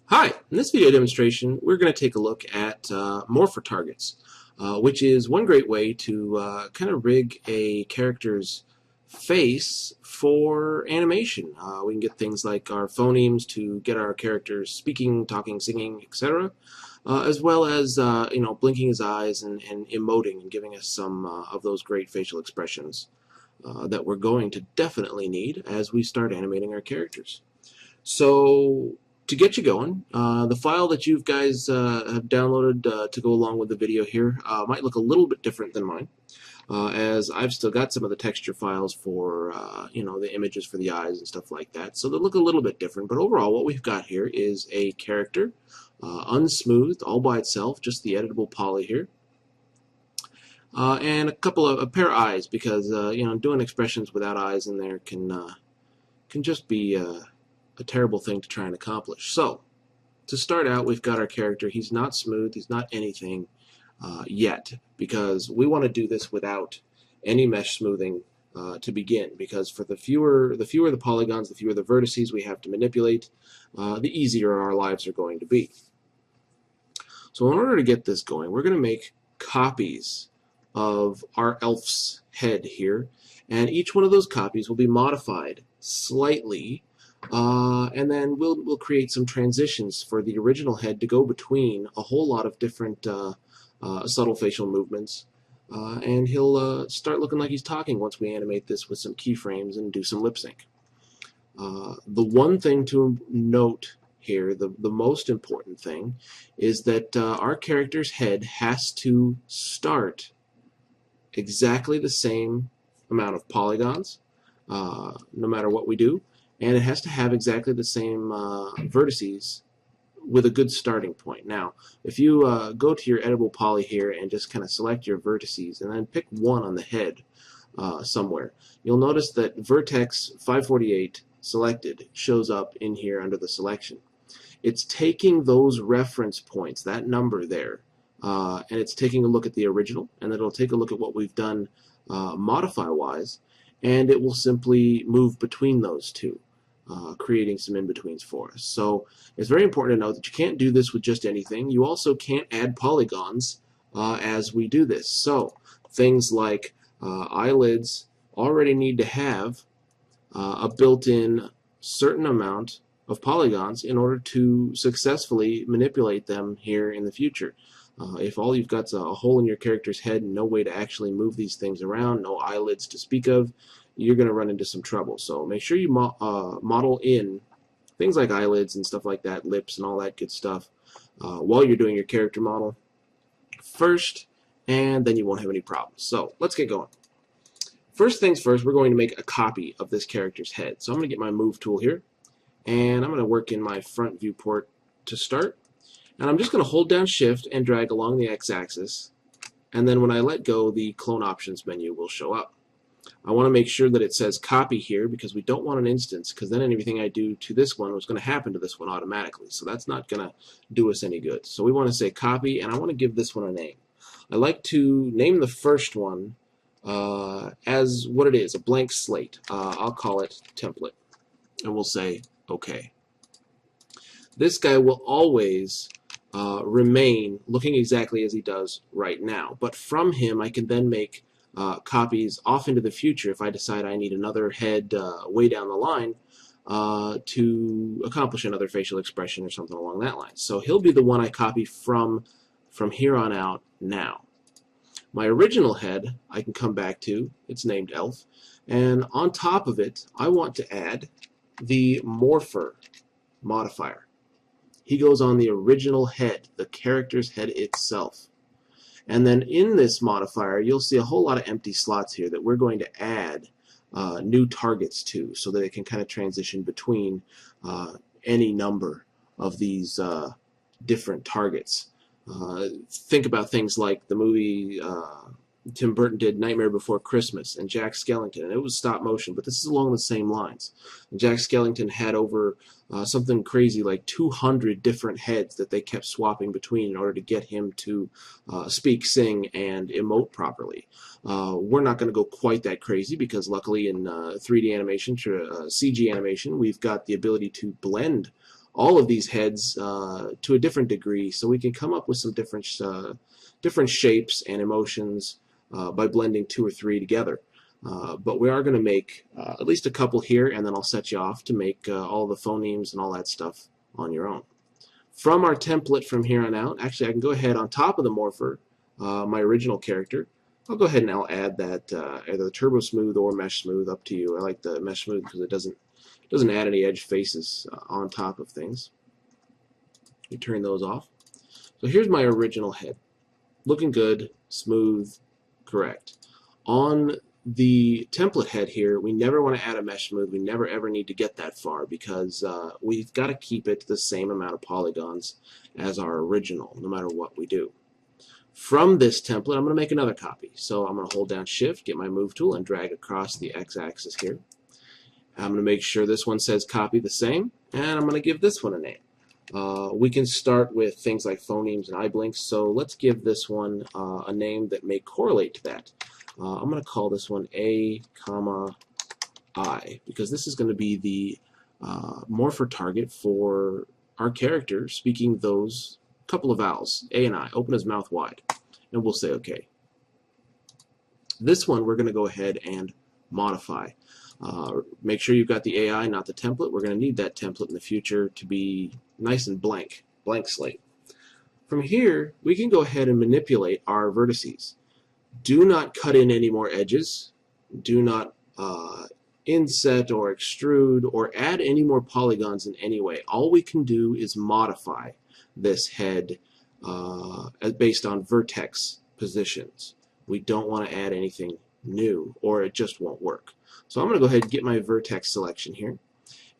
Hi, in this video demonstration we're going to take a look at morpher targets, which is one great way to kind of rig a character's face for animation. We can get things like our phonemes to get our characters speaking, talking, singing, etc., as well as blinking his eyes and emoting and giving us some of those great facial expressions that we're going to definitely need as we start animating our characters. So to get you going, the file that you guys have downloaded to go along with the video here might look a little bit different than mine, as I've still got some of the texture files for the images for the eyes and stuff like that, so they look a little bit different. But overall, what we've got here is a character, unsmoothed, all by itself, just the editable poly here, and a pair of eyes, because doing expressions without eyes in there can just be a terrible thing to try and accomplish. So, to start out, we've got our character. He's not smooth, he's not anything yet, because we want to do this without any mesh smoothing to begin, because for the fewer the polygons, the fewer the vertices we have to manipulate, the easier our lives are going to be. So in order to get this going, we're going to make copies of our elf's head here, and each one of those copies will be modified slightly, and then we'll create some transitions for the original head to go between a whole lot of different subtle facial movements, and he'll start looking like he's talking once we animate this with some keyframes and do some lip sync. The one thing to note here, the most important thing, is that our character's head has to start exactly the same amount of polygons, no matter what we do, and it has to have exactly the same vertices with a good starting point. Now, if you go to your editable poly here and just kind of select your vertices and then pick one on the head somewhere, you'll notice that Vertex 548 selected shows up in here under the selection. It's taking those reference points, that number there, and it's taking a look at the original, and then it'll take a look at what we've done modify-wise, and it will simply move between those two, creating some in-betweens for us. So it's very important to note that you can't do this with just anything. You also can't add polygons as we do this. So things like eyelids already need to have a built-in certain amount of polygons in order to successfully manipulate them here in the future. If all you've got is a hole in your character's head and no way to actually move these things around, no eyelids to speak of, you're going to run into some trouble. So make sure you model in things like eyelids and stuff like that, lips and all that good stuff, while you're doing your character model first, and then you won't have any problems. So let's get going. First things first, we're going to make a copy of this character's head. So I'm going to get my move tool here, and I'm going to work in my front viewport to start. And I'm just going to hold down shift and drag along the x-axis, and then when I let go, the clone options menu will show up. I want to make sure that it says copy here, because we don't want an instance, because then anything I do to this one was going to happen to this one automatically, so that's not going to do us any good. So we want to say copy, and I want to give this one a name. I like to name the first one as what it is, a blank slate. I'll call it template, and we'll say OK. This guy will always remain looking exactly as he does right now, but from him I can then make copies off into the future if I decide I need another head way down the line to accomplish another facial expression or something along that line. So he'll be the one I copy from here on out now. My original head I can come back to. It's named Elf, and on top of it I want to add the Morpher Modifier. He goes on the original head, the character's head itself. And then in this modifier, you'll see a whole lot of empty slots here that we're going to add new targets to, so that it can kind of transition between any number of these different targets. Think about things like the movie Tim Burton did, Nightmare Before Christmas, and Jack Skellington, and it was stop motion, but this is along the same lines. And Jack Skellington had over something crazy like 200 different heads that they kept swapping between in order to get him to speak, sing, and emote properly. We're not going to go quite that crazy, because luckily in 3D animation, CG animation, we've got the ability to blend all of these heads to a different degree, so we can come up with some different shapes and emotions by blending 2 or 3 together. But we are going to make at least a couple here, and then I'll set you off to make all the phonemes and all that stuff on your own. From our template from here on out, actually I can go ahead on top of the Morpher, my original character. I'll go ahead and I'll add that either the Turbo Smooth or Mesh Smooth, up to you. I like the Mesh Smooth because it doesn't add any edge faces on top of things. You turn those off. So here's my original head. Looking good, smooth, correct. On the template head here, we never want to add a Mesh Smooth. We never ever need to get that far because we've got to keep it the same amount of polygons as our original, no matter what we do. From this template, I'm going to make another copy. So I'm going to hold down Shift, get my Move tool, and drag across the X-axis here. I'm going to make sure this one says copy the same, and I'm going to give this one a name. We can start with things like phonemes and eye blinks, so let's give this one a name that may correlate to that. I'm going to call this one A, I, because this is going to be the morpher target for our character speaking those couple of vowels, A and I. Open his mouth wide, and we'll say OK. This one we're going to go ahead and modify. Make sure you've got the AI, not the template. We're going to need that template in the future to be nice and blank slate. From here, we can go ahead and manipulate our vertices. Do not cut in any more edges. Do not inset or extrude or add any more polygons in any way. All we can do is modify this head based on vertex positions. We don't want to add anything new or it just won't work. So I'm going to go ahead and get my vertex selection here,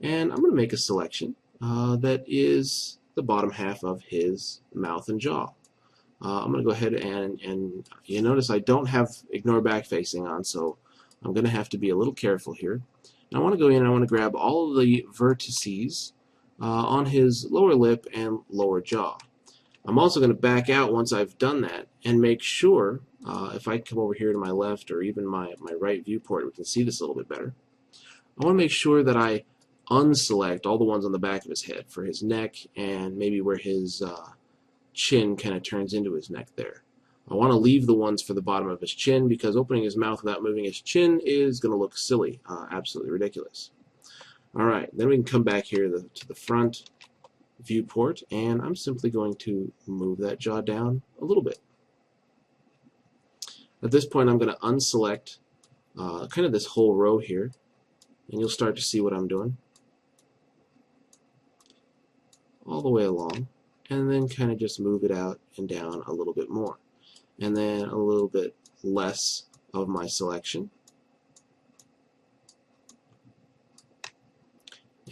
and I'm going to make a selection that is the bottom half of his mouth and jaw. I'm going to go ahead and you notice I don't have ignore back facing on, so I'm going to have to be a little careful here. And I want to go in and I want to grab all of the vertices on his lower lip and lower jaw. I'm also going to back out once I've done that and make sure, if I come over here to my left or even my right viewport, we can see this a little bit better. I want to make sure that I unselect all the ones on the back of his head for his neck and maybe where his chin kind of turns into his neck there. I want to leave the ones for the bottom of his chin because opening his mouth without moving his chin is going to look silly, absolutely ridiculous. Alright, then we can come back here to the front viewport, and I'm simply going to move that jaw down a little bit. At this point I'm going to unselect kind of this whole row here, and you'll start to see what I'm doing all the way along, and then kind of just move it out and down a little bit more, and then a little bit less of my selection,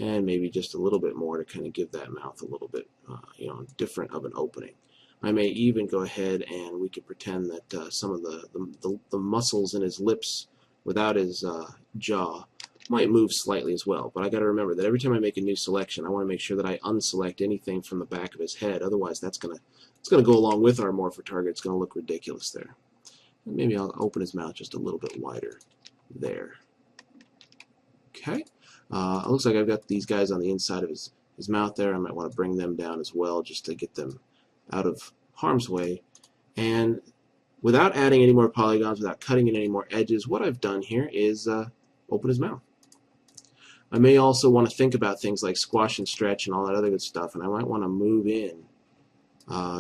and maybe just a little bit more to kind of give that mouth a little bit different of an opening. I may even go ahead and we could pretend that some of the muscles in his lips without his jaw might move slightly as well, but I got to remember that every time I make a new selection I want to make sure that I unselect anything from the back of his head, otherwise it's going to go along with our morpher target. It's going to look ridiculous there. And maybe I'll open his mouth just a little bit wider there. Okay. It looks like I've got these guys on the inside of his mouth there. I might want to bring them down as well just to get them out of harm's way. And without adding any more polygons, without cutting in any more edges, what I've done here is open his mouth. I may also want to think about things like squash and stretch and all that other good stuff, and I might want to move in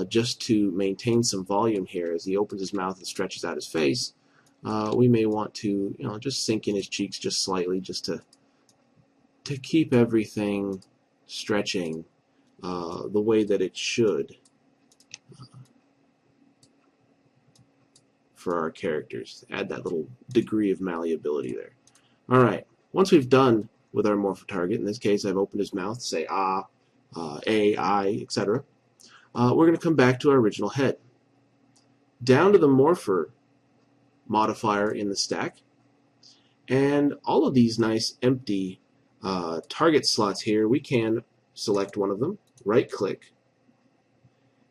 just to maintain some volume here as he opens his mouth and stretches out his face. We may want to just sink in his cheeks just slightly just to keep everything stretching the way that it should for our characters. Add that little degree of malleability there. Alright, once we've done with our morpher target, in this case I've opened his mouth, say ah, A, I, etc. We're going to come back to our original head. Down to the morpher modifier in the stack, and all of these nice empty target slots here, we can select one of them, right click,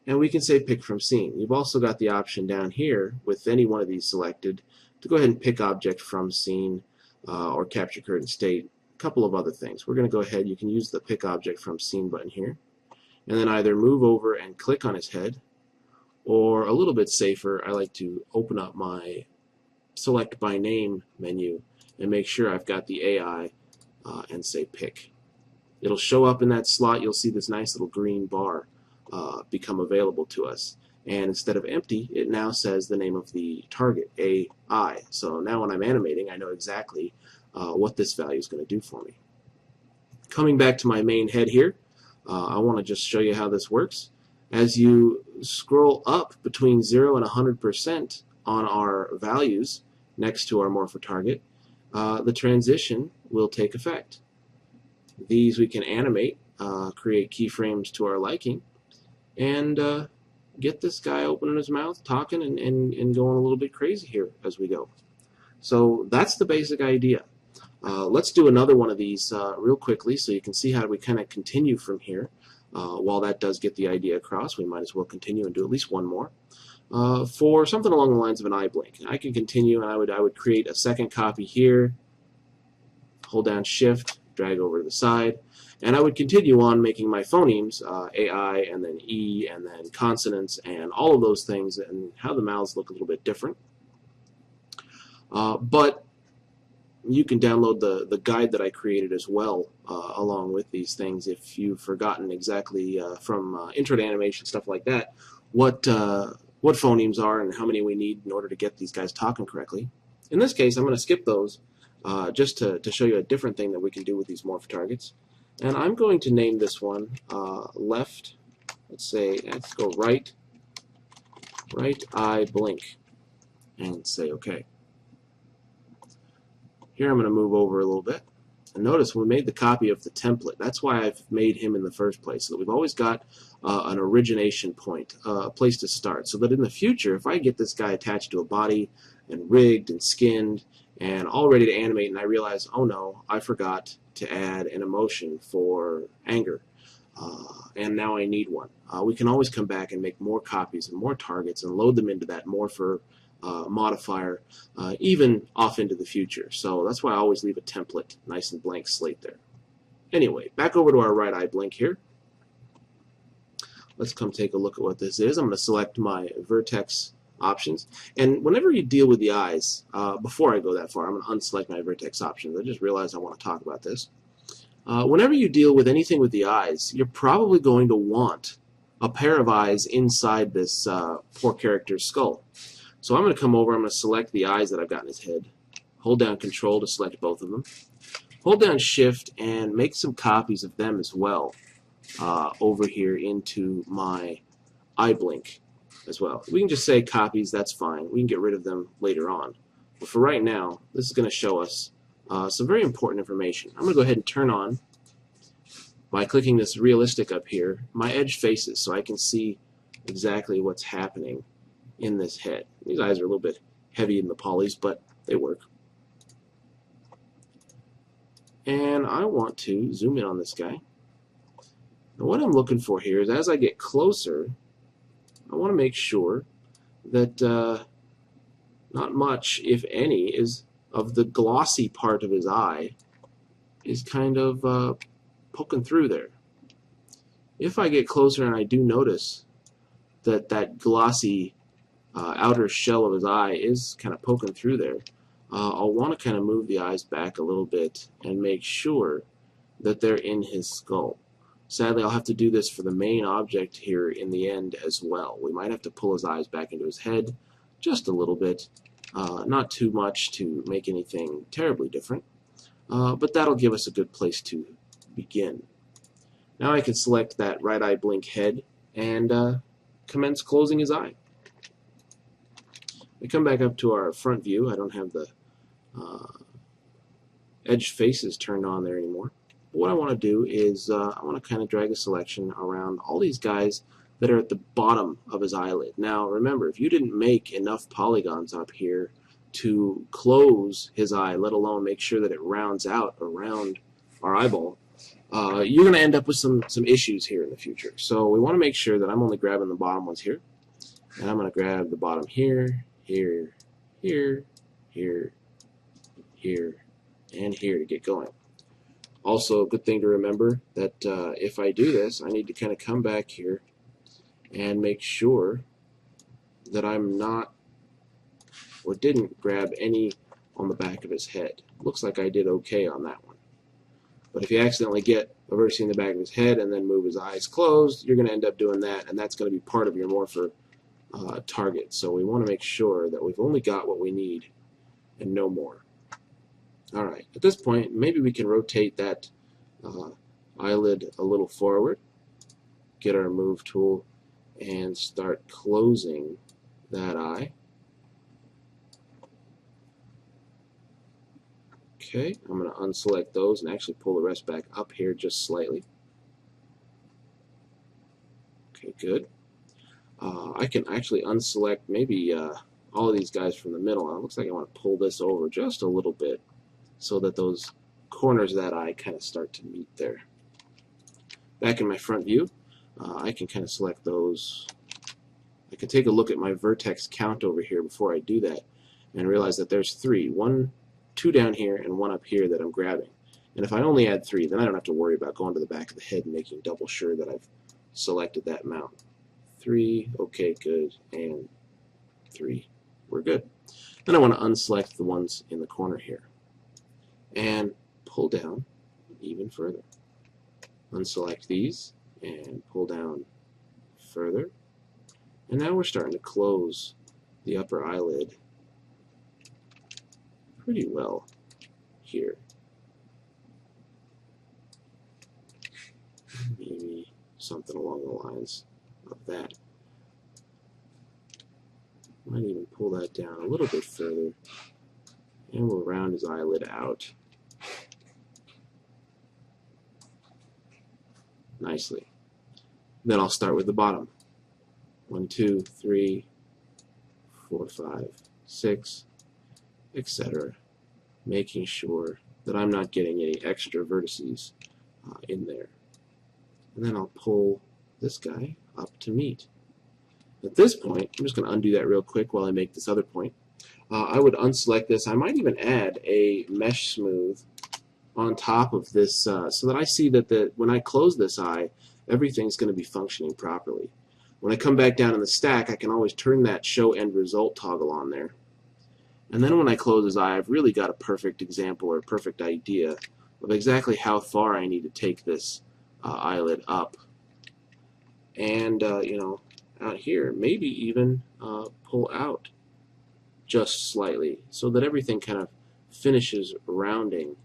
and we can say pick from scene. You've also got the option down here with any one of these selected to go ahead and pick object from scene or capture current state couple of other things. We're going to go ahead, you can use the pick object from scene button here, and then either move over and click on his head, or a little bit safer, I like to open up my select by name menu and make sure I've got the AI and say pick. It'll show up in that slot. You'll see this nice little green bar become available to us. And instead of empty, it now says the name of the target, AI. So now when I'm animating, I know exactly what this value is going to do for me. Coming back to my main head here, I want to just show you how this works. As you scroll up between 0 and 100% on our values next to our morpher target, the transition will take effect. These we can animate, create keyframes to our liking, and get this guy opening his mouth, talking, and going a little bit crazy here as we go. So that's the basic idea. Let's do another one of these real quickly so you can see how we kind of continue from here. While that does get the idea across, we might as well continue and do at least one more. For something along the lines of an eye blink, I can continue, and I would create a second copy here, hold down Shift, drag over to the side, and I would continue on making my phonemes, AI, and then E, and then consonants, and all of those things, and how the mouths look a little bit different. But you can download the guide that I created as well along with these things if you've forgotten exactly from intro to animation, stuff like that, what phonemes are and how many we need in order to get these guys talking correctly. In this case, I'm going to skip those just to show you a different thing that we can do with these morph targets. And I'm going to name this one left, let's go right eye blink, and say OK. Here I'm going to move over a little bit. And notice we made the copy of the template. That's why I've made him in the first place, so that we've always got an origination point, a place to start, so that in the future, if I get this guy attached to a body and rigged and skinned and all ready to animate, and I realize, oh no, I forgot to add an emotion for anger, and now I need one. We can always come back and make more copies and more targets and load them into that Morpher modifier, even off into the future. So that's why I always leave a template, nice and blank slate there. Anyway, back over to our right eye blink here. Let's come take a look at what this is. I'm going to select my vertex options. And whenever you deal with the eyes, before I go that far, I'm going to unselect my vertex options. I just realized I want to talk about this. Whenever you deal with anything with the eyes, you're probably going to want a pair of eyes inside this poor character's skull. So I'm going to come over, I'm going to select the eyes that I've got in his head, hold down Control to select both of them, hold down Shift and make some copies of them as well over here into my eye blink as well. We can just say copies, that's fine. We can get rid of them later on. But for right now, this is going to show us some very important information. I'm going to go ahead and turn on, by clicking this realistic up here, my edge faces so I can see exactly what's happening in this head. These eyes are a little bit heavy in the polys, but they work. And I want to zoom in on this guy. And what I'm looking for here is, as I get closer, I want to make sure that not much, if any, is of the glossy part of his eye is kind of poking through there. If I get closer and I do notice that that glossy outer shell of his eye is kind of poking through there, I'll want to kind of move the eyes back a little bit and make sure that they're in his skull. Sadly, I'll have to do this for the main object here in the end as well. We might have to pull his eyes back into his head just a little bit, not too much to make anything terribly different, but that'll give us a good place to begin. Now I can select that right eye blink head and commence closing his eye. We come back up to our front view. I don't have the edge faces turned on there anymore. But what I want to do is I want to kind of drag a selection around all these guys that are at the bottom of his eyelid. Now remember, if you didn't make enough polygons up here to close his eye, let alone make sure that it rounds out around our eyeball, you're going to end up with some issues here in the future. So we want to make sure that I'm only grabbing the bottom ones here. And I'm going to grab the bottom here, here, here, here, here, and here to get going. Also, a good thing to remember that if I do this, I need to kind of come back here and make sure that I'm not or didn't grab any on the back of his head. Looks like I did okay on that one. But if you accidentally get a vertex in the back of his head and then move his eyes closed, you're going to end up doing that, and that's going to be part of your Morpher target. So we want to make sure that we've only got what we need and no more. Alright, at this point, maybe we can rotate that eyelid a little forward, get our move tool, and start closing that eye. Okay, I'm going to unselect those and actually pull the rest back up here just slightly. Okay, good. I can actually unselect maybe all of these guys from the middle. It looks like I want to pull this over just a little bit so that those corners of that eye kind of start to meet there. Back in my front view, I can kind of select those. I can take a look at my vertex count over here before I do that and realize that there's two down here and one up here that I'm grabbing. And if I only add 3, then I don't have to worry about going to the back of the head and making double sure that I've selected that mount. 3, okay, good, and 3, we're good. Then I want to unselect the ones in the corner here and pull down even further. Unselect these and pull down further. And now we're starting to close the upper eyelid pretty well here. Maybe something along the lines of that. Might even pull that down a little bit further, and we'll round his eyelid out nicely. Then I'll start with the bottom. 1, 2, 3, 4, 5, 6, etc. Making sure that I'm not getting any extra vertices in there. And then I'll pull this guy up to meet. At this point, I'm just going to undo that real quick while I make this other point. I would unselect this. I might even add a mesh smooth on top of this so that I see that when I close this eye, everything's going to be functioning properly. When I come back down in the stack, I can always turn that show end result toggle on there. And then when I close his eye, I've really got a perfect example or a perfect idea of exactly how far I need to take this eyelid up. And, you know, out here, maybe even pull out just slightly so that everything kind of finishes rounding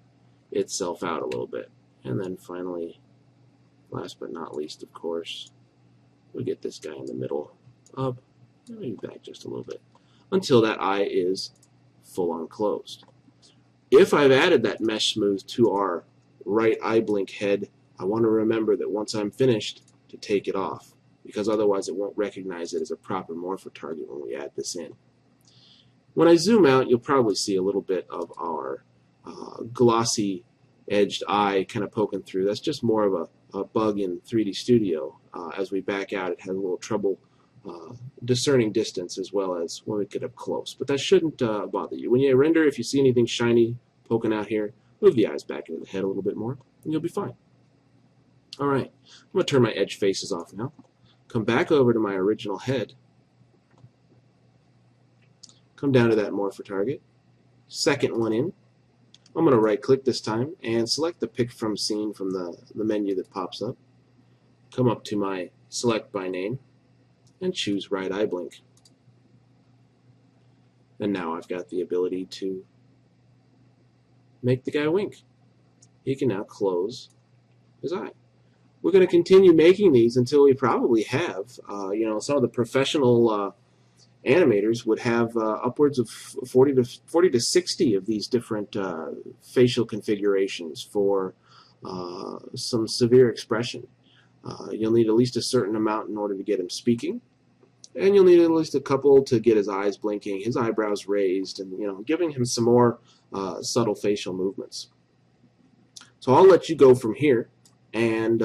itself out a little bit. And then finally, last but not least, of course, we get this guy in the middle up, and maybe back just a little bit, until that eye is full on closed. If I've added that mesh smooth to our right eye blink head, I want to remember that once I'm finished to take it off, because otherwise it won't recognize it as a proper Morpher target when we add this in. When I zoom out, you'll probably see a little bit of our glossy edged eye kind of poking through. That's just more of a bug in 3D Studio. As we back out, it has a little trouble discerning distance as well as when we get up close. But that shouldn't bother you. When you render, if you see anything shiny poking out here, move the eyes back into the head a little bit more, and you'll be fine. Alright, I'm going to turn my edge faces off now. Come back over to my original head. Come down to that Morpher target. Second one in. I'm going to right click this time and select the pick from scene from the menu that pops up. Come up to my select by name and choose right eye blink. And now I've got the ability to make the guy wink. He can now close his eye. We're going to continue making these until we probably have, you know, some of the professional animators would have upwards of 40 to 60 of these different facial configurations for some severe expression. You'll need at least a certain amount in order to get him speaking, and you'll need at least a couple to get his eyes blinking, his eyebrows raised, and, you know, giving him some more subtle facial movements. So I'll let you go from here and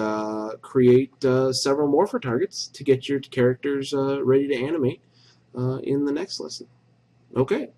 create several Morpher targets to get your characters ready to animate in the next lesson. Okay.